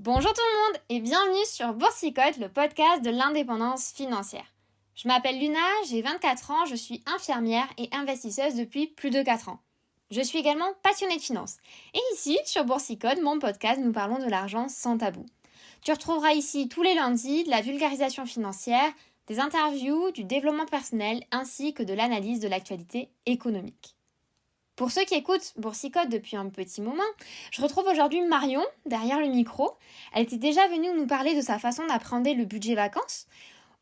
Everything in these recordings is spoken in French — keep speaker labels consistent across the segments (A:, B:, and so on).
A: Bonjour tout le monde et bienvenue sur Boursicote, le podcast de l'indépendance financière. Je m'appelle Luna, j'ai 24 ans, je suis infirmière et investisseuse depuis plus de 4 ans. Je suis également passionnée de finance. Et ici, sur Boursicote, mon podcast, nous parlons de l'argent sans tabou. Tu retrouveras ici tous les lundis de la vulgarisation financière, des interviews, du développement personnel ainsi que de l'analyse de l'actualité économique. Pour ceux qui écoutent Boursicote depuis un petit moment, je retrouve aujourd'hui Marion derrière le micro. Elle était déjà venue nous parler de sa façon d'appréhender le budget vacances.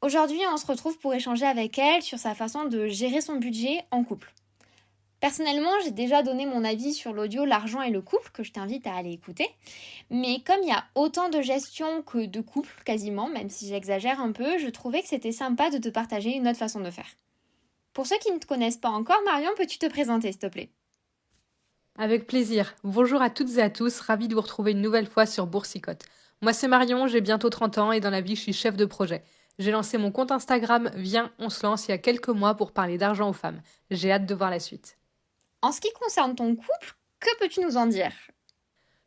A: Aujourd'hui, on se retrouve pour échanger avec elle sur sa façon de gérer son budget en couple. Personnellement, j'ai déjà donné mon avis sur l'audio L'argent et le couple que je t'invite à aller écouter. Mais comme il y a autant de gestion que de couple quasiment, même si j'exagère un peu, je trouvais que c'était sympa de te partager une autre façon de faire. Pour ceux qui ne te connaissent pas encore, Marion, peux-tu te présenter s'il te plaît ?
B: Avec plaisir. Bonjour à toutes et à tous, ravie de vous retrouver une nouvelle fois sur Boursicote. Moi c'est Marion, j'ai bientôt 30 ans et dans la vie je suis chef de projet. J'ai lancé mon compte Instagram Viens, on se lance il y a quelques mois pour parler d'argent aux femmes. J'ai hâte de voir la suite.
A: En ce qui concerne ton couple, que peux-tu nous en dire ?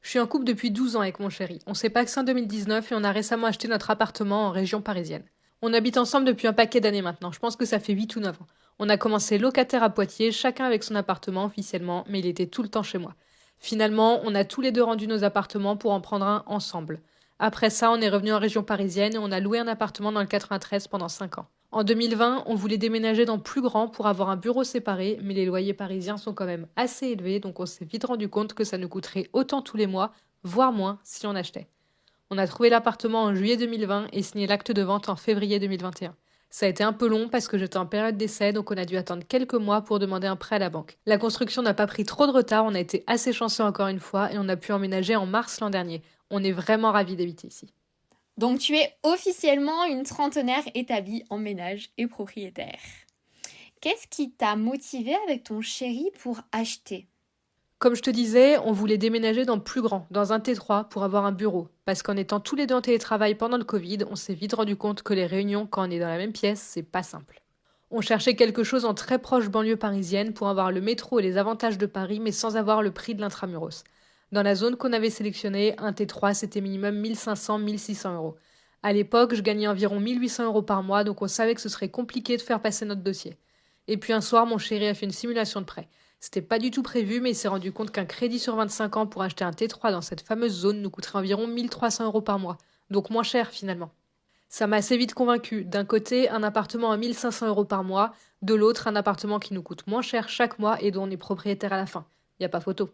B: Je suis en couple depuis 12 ans avec mon chéri. On s'est paxé en 2019 et on a récemment acheté notre appartement en région parisienne. On habite ensemble depuis un paquet d'années maintenant, je pense que ça fait 8 ou 9 ans. On a commencé locataire à Poitiers, chacun avec son appartement officiellement, mais il était tout le temps chez moi. Finalement, on a tous les deux rendu nos appartements pour en prendre un ensemble. Après ça, on est revenu en région parisienne et on a loué un appartement dans le 93 pendant 5 ans. En 2020, on voulait déménager dans plus grand pour avoir un bureau séparé, mais les loyers parisiens sont quand même assez élevés, donc on s'est vite rendu compte que ça nous coûterait autant tous les mois, voire moins, si on achetait. On a trouvé l'appartement en juillet 2020 et signé l'acte de vente en février 2021. Ça a été un peu long parce que j'étais en période d'essai, donc on a dû attendre quelques mois pour demander un prêt à la banque. La construction n'a pas pris trop de retard, on a été assez chanceux encore une fois et on a pu emménager en mars l'an dernier. On est vraiment ravis d'habiter ici.
A: Donc tu es officiellement une trentenaire établie en ménage et propriétaire. Qu'est-ce qui t'a motivé avec ton chéri pour acheter ?
B: Comme je te disais, on voulait déménager dans plus grand, dans un T3 pour avoir un bureau. Parce qu'en étant tous les deux en télétravail pendant le Covid, on s'est vite rendu compte que les réunions quand on est dans la même pièce, c'est pas simple. On cherchait quelque chose en très proche banlieue parisienne pour avoir le métro et les avantages de Paris, mais sans avoir le prix de l'intramuros. Dans la zone qu'on avait sélectionnée, un T3 c'était minimum 1500-1600 euros. À l'époque, je gagnais environ 1800 euros par mois, donc on savait que ce serait compliqué de faire passer notre dossier. Et puis un soir, mon chéri a fait une simulation de prêt. C'était pas du tout prévu, mais il s'est rendu compte qu'un crédit sur 25 ans pour acheter un T3 dans cette fameuse zone nous coûterait environ 1300 euros par mois. Donc moins cher finalement. Ça m'a assez vite convaincu. D'un côté, un appartement à 1500 euros par mois, de l'autre, un appartement qui nous coûte moins cher chaque mois et dont on est propriétaire à la fin. Y a pas photo.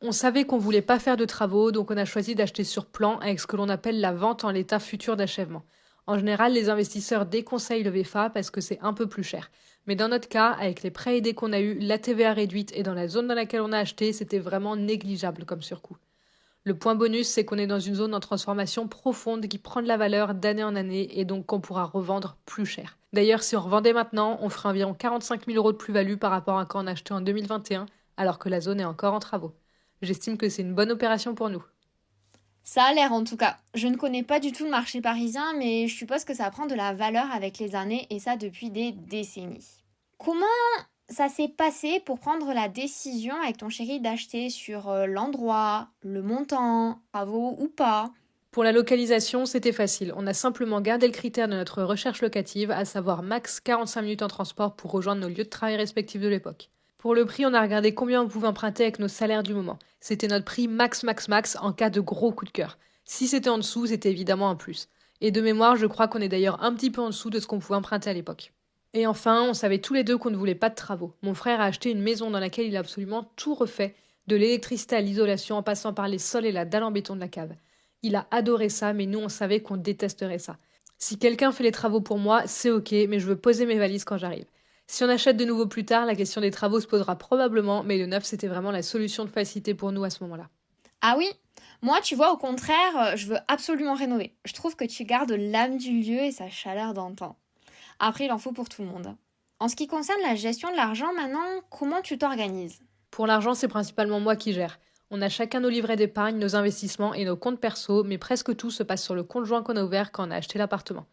B: On savait qu'on voulait pas faire de travaux, donc on a choisi d'acheter sur plan avec ce que l'on appelle la vente en l'état futur d'achèvement. En général, les investisseurs déconseillent le VFA parce que c'est un peu plus cher. Mais dans notre cas, avec les prêts aidés qu'on a eus, la TVA réduite et dans la zone dans laquelle on a acheté, c'était vraiment négligeable comme surcoût. Le point bonus, c'est qu'on est dans une zone en transformation profonde qui prend de la valeur d'année en année et donc qu'on pourra revendre plus cher. D'ailleurs, si on revendait maintenant, on ferait environ 45 000 euros de plus-value par rapport à quand on achetait en 2021, alors que la zone est encore en travaux. J'estime que c'est une bonne opération pour nous.
A: Ça a l'air en tout cas. Je ne connais pas du tout le marché parisien, mais je suppose que ça prend de la valeur avec les années et ça depuis des décennies. Comment ça s'est passé pour prendre la décision avec ton chéri d'acheter sur l'endroit, le montant, travaux ou pas ?
B: Pour la localisation, c'était facile. On a simplement gardé le critère de notre recherche locative, à savoir max 45 minutes en transport pour rejoindre nos lieux de travail respectifs de l'époque. Pour le prix, on a regardé combien on pouvait emprunter avec nos salaires du moment. C'était notre prix max max max en cas de gros coup de cœur. Si c'était en dessous, c'était évidemment un plus. Et de mémoire, je crois qu'on est d'ailleurs un petit peu en dessous de ce qu'on pouvait emprunter à l'époque. Et enfin, on savait tous les deux qu'on ne voulait pas de travaux. Mon frère a acheté une maison dans laquelle il a absolument tout refait, de l'électricité à l'isolation en passant par les sols et la dalle en béton de la cave. Il a adoré ça, mais nous on savait qu'on détesterait ça. Si quelqu'un fait les travaux pour moi, c'est ok, mais je veux poser mes valises quand j'arrive. Si on achète de nouveau plus tard, la question des travaux se posera probablement, mais le neuf c'était vraiment la solution de facilité pour nous à ce moment-là.
A: Ah oui, moi tu vois au contraire, je veux absolument rénover. Je trouve que tu gardes l'âme du lieu et sa chaleur d'antan. Après, il en faut pour tout le monde. En ce qui concerne la gestion de l'argent maintenant, comment tu t'organises ?
B: Pour l'argent, c'est principalement moi qui gère. On a chacun nos livrets d'épargne, nos investissements et nos comptes perso, mais presque tout se passe sur le compte joint qu'on a ouvert quand on a acheté l'appartement.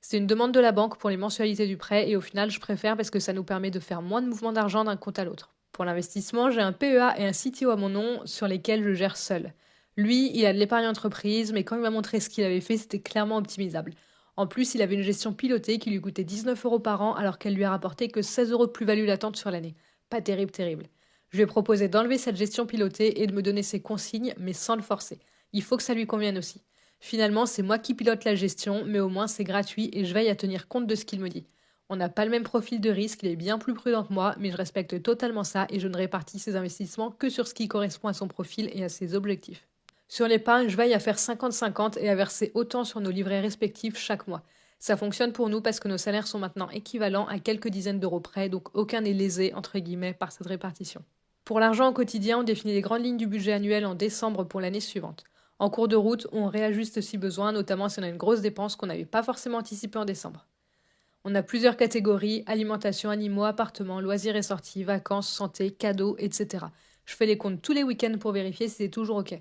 B: C'est une demande de la banque pour les mensualités du prêt et au final, je préfère parce que ça nous permet de faire moins de mouvements d'argent d'un compte à l'autre. Pour l'investissement, j'ai un PEA et un CTO à mon nom sur lesquels je gère seul. Lui, il a de l'épargne entreprise, mais quand il m'a montré ce qu'il avait fait, c'était clairement optimisable. En plus, il avait une gestion pilotée qui lui coûtait 19 € par an alors qu'elle lui a rapporté que 16 € de plus-value latente sur l'année. Pas terrible, terrible. Je lui ai proposé d'enlever cette gestion pilotée et de me donner ses consignes, mais sans le forcer. Il faut que ça lui convienne aussi. Finalement, c'est moi qui pilote la gestion, mais au moins c'est gratuit et je veille à tenir compte de ce qu'il me dit. On n'a pas le même profil de risque, il est bien plus prudent que moi, mais je respecte totalement ça et je ne répartis ses investissements que sur ce qui correspond à son profil et à ses objectifs. Sur l'épargne, je veille à faire 50-50 et à verser autant sur nos livrets respectifs chaque mois. Ça fonctionne pour nous parce que nos salaires sont maintenant équivalents à quelques dizaines d'euros près, donc aucun n'est lésé, entre guillemets, par cette répartition. Pour l'argent au quotidien, on définit les grandes lignes du budget annuel en décembre pour l'année suivante. En cours de route, on réajuste si besoin, notamment si on a une grosse dépense qu'on n'avait pas forcément anticipée en décembre. On a plusieurs catégories: alimentation, animaux, appartements, loisirs et sorties, vacances, santé, cadeaux, etc. Je fais les comptes tous les week-ends pour vérifier si c'est toujours OK.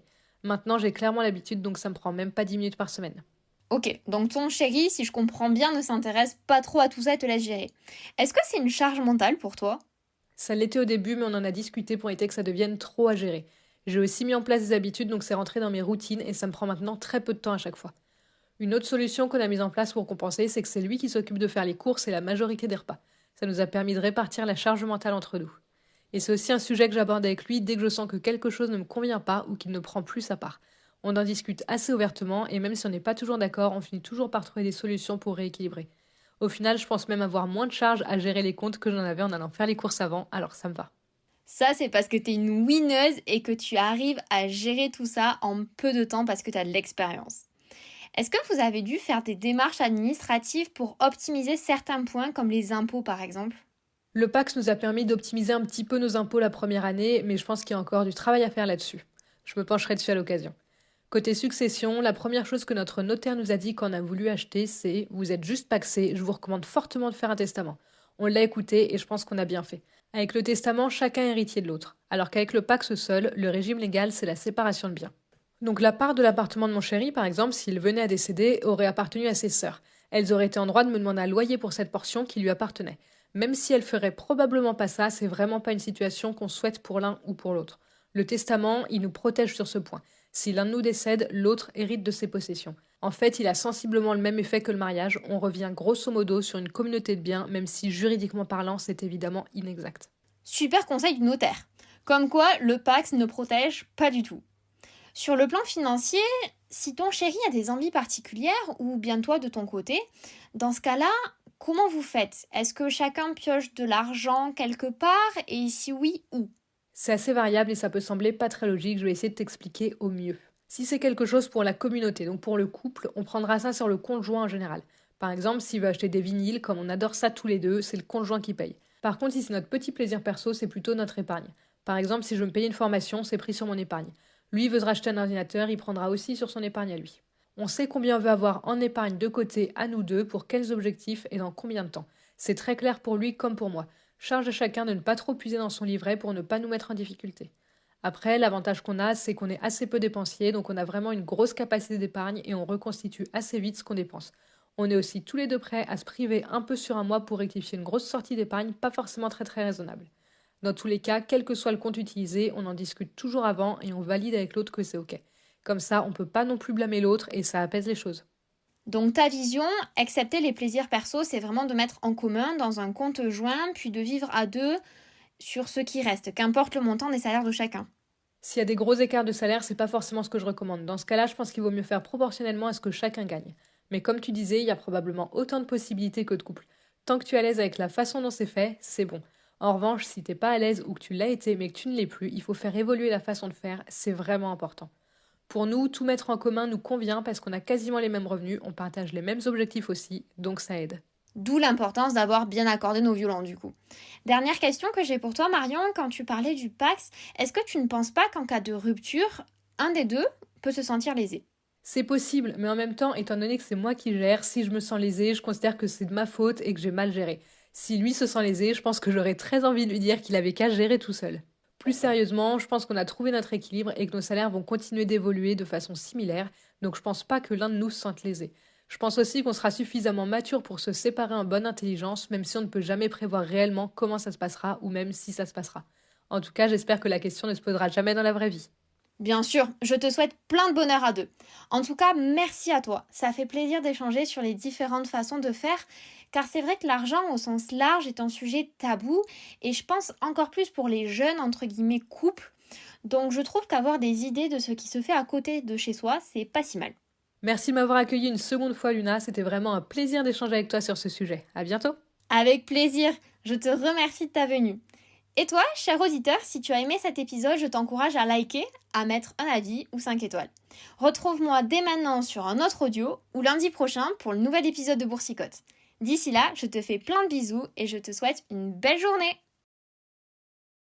B: Maintenant, j'ai clairement l'habitude, donc ça me prend même pas 10 minutes par semaine.
A: Ok, donc ton chéri, si je comprends bien, ne s'intéresse pas trop à tout ça et te laisse gérer. Est-ce que c'est une charge mentale pour toi?
B: Ça l'était au début, mais on en a discuté pour éviter que ça devienne trop à gérer. J'ai aussi mis en place des habitudes, donc c'est rentré dans mes routines et ça me prend maintenant très peu de temps à chaque fois. Une autre solution qu'on a mise en place pour compenser, c'est que c'est lui qui s'occupe de faire les courses et la majorité des repas. Ça nous a permis de répartir la charge mentale entre nous. Et c'est aussi un sujet que j'aborde avec lui dès que je sens que quelque chose ne me convient pas ou qu'il ne prend plus sa part. On en discute assez ouvertement et même si on n'est pas toujours d'accord, on finit toujours par trouver des solutions pour rééquilibrer. Au final, je pense même avoir moins de charges à gérer les comptes que j'en avais en allant faire les courses avant, alors ça me va.
A: Ça, c'est parce que t'es une winneuse et que tu arrives à gérer tout ça en peu de temps parce que t'as de l'expérience. Est-ce que vous avez dû faire des démarches administratives pour optimiser certains points comme les impôts par exemple?
B: Le Pax nous a permis d'optimiser un petit peu nos impôts la première année, mais je pense qu'il y a encore du travail à faire là-dessus. Je me pencherai dessus à l'occasion. Côté succession, la première chose que notre notaire nous a dit quand on a voulu acheter, c'est: vous êtes juste paxé, je vous recommande fortement de faire un testament. On l'a écouté et je pense qu'on a bien fait. Avec le testament, chacun est héritier de l'autre, alors qu'avec le Pax seul, le régime légal, c'est la séparation de biens. Donc la part de l'appartement de mon chéri, par exemple, s'il venait à décéder, aurait appartenu à ses sœurs. Elles auraient été en droit de me demander un loyer pour cette portion qui lui appartenait. Même si elles feraient probablement pas ça, c'est vraiment pas une situation qu'on souhaite pour l'un ou pour l'autre. Le testament, il nous protège sur ce point. Si l'un de nous décède, l'autre hérite de ses possessions. En fait, il a sensiblement le même effet que le mariage. On revient grosso modo sur une communauté de biens, même si juridiquement parlant, c'est évidemment inexact.
A: Super conseil du notaire. Comme quoi, le Pax ne protège pas du tout. Sur le plan financier, si ton chéri a des envies particulières ou bien toi de ton côté, dans ce cas-là, comment vous faites? Est-ce que chacun pioche de l'argent quelque part et si oui, où?
B: C'est assez variable et ça peut sembler pas très logique, je vais essayer de t'expliquer au mieux. Si c'est quelque chose pour la communauté, donc pour le couple, on prendra ça sur le conjoint en général. Par exemple, s'il veut acheter des vinyles, comme on adore ça tous les deux, c'est le conjoint qui paye. Par contre, si c'est notre petit plaisir perso, c'est plutôt notre épargne. Par exemple, si je veux me payer une formation, c'est pris sur mon épargne. Lui veut se racheter un ordinateur, il prendra aussi sur son épargne à lui. On sait combien on veut avoir en épargne de côté à nous deux, pour quels objectifs et dans combien de temps. C'est très clair pour lui comme pour moi. Charge à chacun de ne pas trop puiser dans son livret pour ne pas nous mettre en difficulté. Après, l'avantage qu'on a, c'est qu'on est assez peu dépensier, donc on a vraiment une grosse capacité d'épargne et on reconstitue assez vite ce qu'on dépense. On est aussi tous les deux prêts à se priver un peu sur un mois pour rectifier une grosse sortie d'épargne, pas forcément très très raisonnable. Dans tous les cas, quel que soit le compte utilisé, on en discute toujours avant et on valide avec l'autre que c'est OK. Comme ça, on peut pas non plus blâmer l'autre et ça apaise les choses.
A: Donc ta vision, accepter les plaisirs perso, c'est vraiment de mettre en commun dans un compte joint, puis de vivre à deux sur ce qui reste, qu'importe le montant des salaires de chacun.
B: S'il y a des gros écarts de salaire, c'est pas forcément ce que je recommande. Dans ce cas-là, je pense qu'il vaut mieux faire proportionnellement à ce que chacun gagne. Mais comme tu disais, il y a probablement autant de possibilités que de couples. Tant que tu es à l'aise avec la façon dont c'est fait, c'est bon. En revanche, si t'es pas à l'aise ou que tu l'as été mais que tu ne l'es plus, il faut faire évoluer la façon de faire, c'est vraiment important. Pour nous, tout mettre en commun nous convient parce qu'on a quasiment les mêmes revenus, on partage les mêmes objectifs aussi, donc ça aide.
A: D'où l'importance d'avoir bien accordé nos violons du coup. Dernière question que j'ai pour toi Marion, quand tu parlais du Pax, est-ce que tu ne penses pas qu'en cas de rupture, un des deux peut se sentir lésé?
B: C'est possible, mais en même temps, étant donné que c'est moi qui gère, si je me sens lésée, je considère que c'est de ma faute et que j'ai mal géré. Si lui se sent lésé, je pense que j'aurais très envie de lui dire qu'il avait qu'à gérer tout seul. Plus sérieusement, je pense qu'on a trouvé notre équilibre et que nos salaires vont continuer d'évoluer de façon similaire, donc je pense pas que l'un de nous se sente lésé. Je pense aussi qu'on sera suffisamment mature pour se séparer en bonne intelligence, même si on ne peut jamais prévoir réellement comment ça se passera ou même si ça se passera. En tout cas, j'espère que la question ne se posera jamais dans la vraie vie.
A: Bien sûr, je te souhaite plein de bonheur à deux. En tout cas, merci à toi. Ça fait plaisir d'échanger sur les différentes façons de faire, car c'est vrai que l'argent au sens large est un sujet tabou, et je pense encore plus pour les jeunes, entre guillemets, couples. Donc je trouve qu'avoir des idées de ce qui se fait à côté de chez soi, c'est pas si mal.
B: Merci de m'avoir accueilli une seconde fois, Luna. C'était vraiment un plaisir d'échanger avec toi sur ce sujet. À bientôt!
A: Avec plaisir, je te remercie de ta venue. Et toi, cher auditeur, si tu as aimé cet épisode, je t'encourage à liker, à mettre un avis ou 5 étoiles. Retrouve-moi dès maintenant sur un autre audio ou lundi prochain pour le nouvel épisode de Boursicote. D'ici là, je te fais plein de bisous et je te souhaite une belle journée.